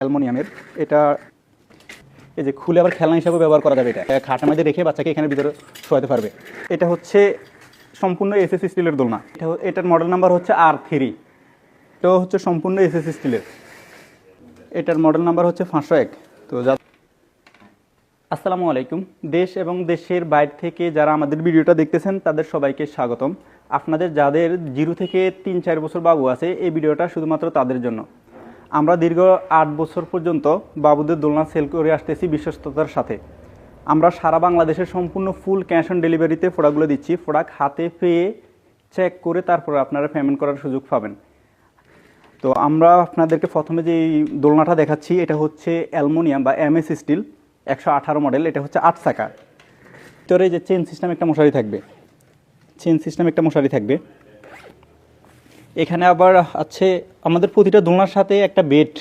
অ্যালুমিনিয়ামের। এটা এই যে খুলে আবার খেলনা হিসাবে ব্যবহার করা যাবে। এটা খাটের মধ্যে রেখে বাচ্চাকে এখানে ভিতরে শোয়াতে পারবে। এটা হচ্ছে সম্পূর্ণ এসএস স্টিলের দোলনা। এটার মডেল নাম্বার হচ্ছে R3। এটাও হচ্ছে সম্পূর্ণ এসএস স্টিলের। এটার মডেল নাম্বার হচ্ছে 501। তো আসসালামু আলাইকুম। দেশ এবং দেশের বাইরে থেকে যারা আমাদের ভিডিওটা দেখতেছেন তাদের সবাইকে স্বাগতম। আপনাদের যাদের 0 থেকে 3-4 বছর বাবু আছে, এই ভিডিওটা শুধুমাত্র তাদের জন্য। আমরা দীর্ঘ 8 বছর পর্যন্ত বাবুদের দোলনা সেল করে আসতেছি বিশ্বস্ততার সাথে। আমরা সারা বাংলাদেশের সম্পূর্ণ ফুল ক্যাশ অন ডেলিভারিতে প্রোডাক্টগুলো দিচ্ছি। প্রোডাক্ট হাতে পেয়ে চেক করে তারপরে আপনারা পেমেন্ট করার সুযোগ পাবেন। তো আমরা আপনাদেরকে প্রথমে যে দোলনাটা দেখাচ্ছি, এটা হচ্ছে অ্যালুমিনিয়াম বা MS স্টিল 118 মডেল। এটা হচ্ছে 8 চাকা। ভিতরে যে চেন সিস্টেম একটা মশারি থাকবে। এখানে আবার আছে আমাদের প্রতিটা দোলনার সাথে একটা বেড,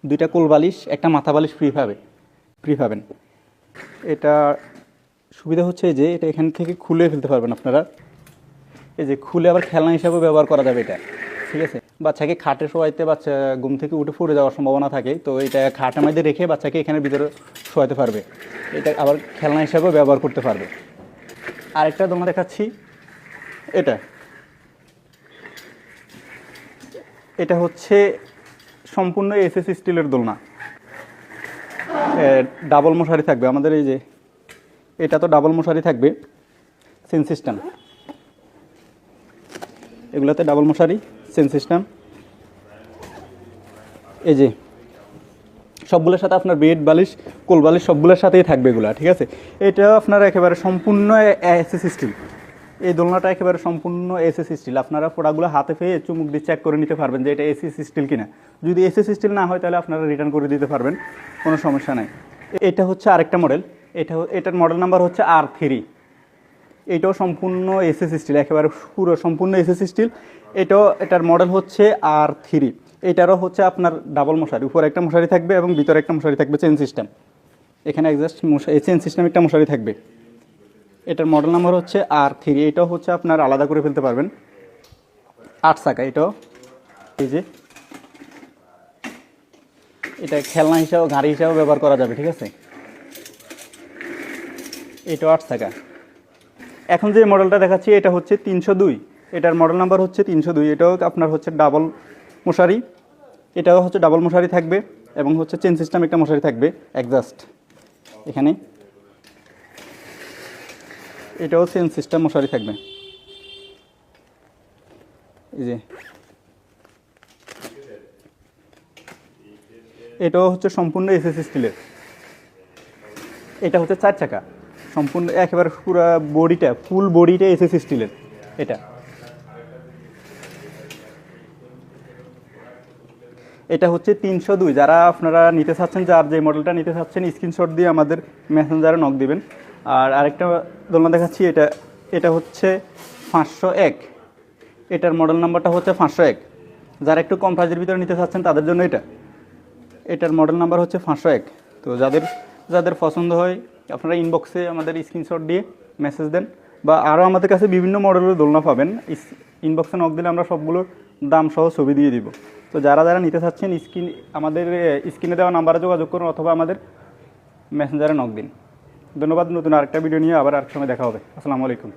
2টা কোল বালিশ, একটা মাথা বালিশ ফ্রি পাবেন। এটা সুবিধা হচ্ছে যে এটা এখান থেকে খুলে ফেলতে পারবেন আপনারা। এই যে খুলে আবার খেলনা হিসাবে ব্যবহার করা যাবে এটা, ঠিক আছে। বাচ্চাকে খাটে শোয়াইতে, বাচ্চা ঘুম থেকে উঠে পড়ে যাওয়ার সম্ভাবনা থাকে, তো এটা খাটের মধ্যে রেখে বাচ্চাকে এখানে ভিতরে শোয়াতে পারবে। এটা আবার খেলনা হিসাবেও ব্যবহার করতে পারবে। আরেকটা দোলনা দেখাচ্ছি। এটা হচ্ছে সম্পূর্ণ এসএস স্টিলের দোলনা। ডাবল মশারি থাকবে আমাদের। এই যে এটা তো ডাবল মশারি থাকবে, চেন সিস্টেম। এগুলোতে ডাবল মশারি, চেন সিস্টেম। এই যে সবগুলোর সাথে আপনার বেড, বালিশ, কোল বালিশ সবগুলোর সাথেই থাকবে এগুলো, ঠিক আছে। এটা আপনারা একেবারে সম্পূর্ণ এসএস স্টিল। এই দোলনাটা একেবারে সম্পূর্ণ এসএস স্টিল। আপনারা প্রোডাক্টগুলো হাতে পেয়ে চুমুক দিয়ে চেক করে নিতে পারবেন যে এটা এসএস স্টিল কিনা। যদি এসএস স্টিল না হয় তাহলে আপনারা রিটার্ন করে দিতে পারবেন, কোনো সমস্যা নাই। এটা হচ্ছে আরেকটা মডেল। এটার মডেল নাম্বার হচ্ছে R3। এটাও সম্পূর্ণ এসএস স্টিল, একেবারে পুরো সম্পূর্ণ এসএস স্টিল। এটার মডেল হচ্ছে R3। এটারও হচ্ছে আপনার ডাবল মশারি, উপরে একটা মশারি থাকবে এবং ভিতরে একটা মশারি থাকবে, চেন সিস্টেম। এখানে এক্সাস্ট চেন সিস্টেম একটা মশারি থাকবে। এটার মডেল নাম্বার হচ্ছে R3। এটাও হচ্ছে আপনার আলাদা করে ফেলতে পারবেন। 8 চাকা। এটাও এই যে এটা খেলনা হিসাবে, গাড়ি হিসাবে ব্যবহার করা যাবে, ঠিক আছে। এটাও 8 চাকা। এখন যে মডেলটা দেখাচ্ছি এটা হচ্ছে 302। এটার মডেল নাম্বার হচ্ছে 302। এটাও আপনার হচ্ছে ডাবল মশারি। এটাও হচ্ছে ডাবল মশারি থাকবে এবং হচ্ছে চেন সিস্টেম একটা মশারি থাকবে এক্সাস্ট এখানে। এটাও চেন সিস্টেম মশারি থাকবে। এই যে এটাও হচ্ছে সম্পূর্ণ এসএস স্টিলের। এটা হচ্ছে 4 চাকা, সম্পূর্ণ একেবারে পুরো বডিটা, ফুল বডিটা এসএস স্টিলের। এটা হচ্ছে 302। যারা আপনারা নিতে চাচ্ছেন, যার যে মডেলটা নিতে চাচ্ছেন, স্ক্রিনশট দিয়ে আমাদের মেসেঞ্জারে নক দিবেন। আর আরেকটা দোলনা দেখাচ্ছি। এটা হচ্ছে 501। এটার মডেল নাম্বারটা হচ্ছে 501। যারা একটু কম প্রাইজের ভিতরে নিতে চাচ্ছেন তাদের জন্য এটার মডেল নাম্বার হচ্ছে 501। তো যাদের পছন্দ হয় আপনারা ইনবক্সে আমাদের স্ক্রিনশট দিয়ে মেসেজ দেন, বা আরও আমাদের কাছে বিভিন্ন মডেলের দোলনা পাবেন। ইনবক্সে নক দিলে আমরা সবগুলোর দাম সহ ছবি দিয়ে দিব। তো যারা নিতে চাচ্ছেন আমাদের স্ক্রিনে দেওয়া নাম্বারে যোগাযোগ করুন অথবা আমাদের মেসেঞ্জারে নক দিন। ধন্যবাদ। নতুন আরেকটা ভিডিও নিয়ে আবার আরেক সময় দেখা হবে। আসসালামু আলাইকুম।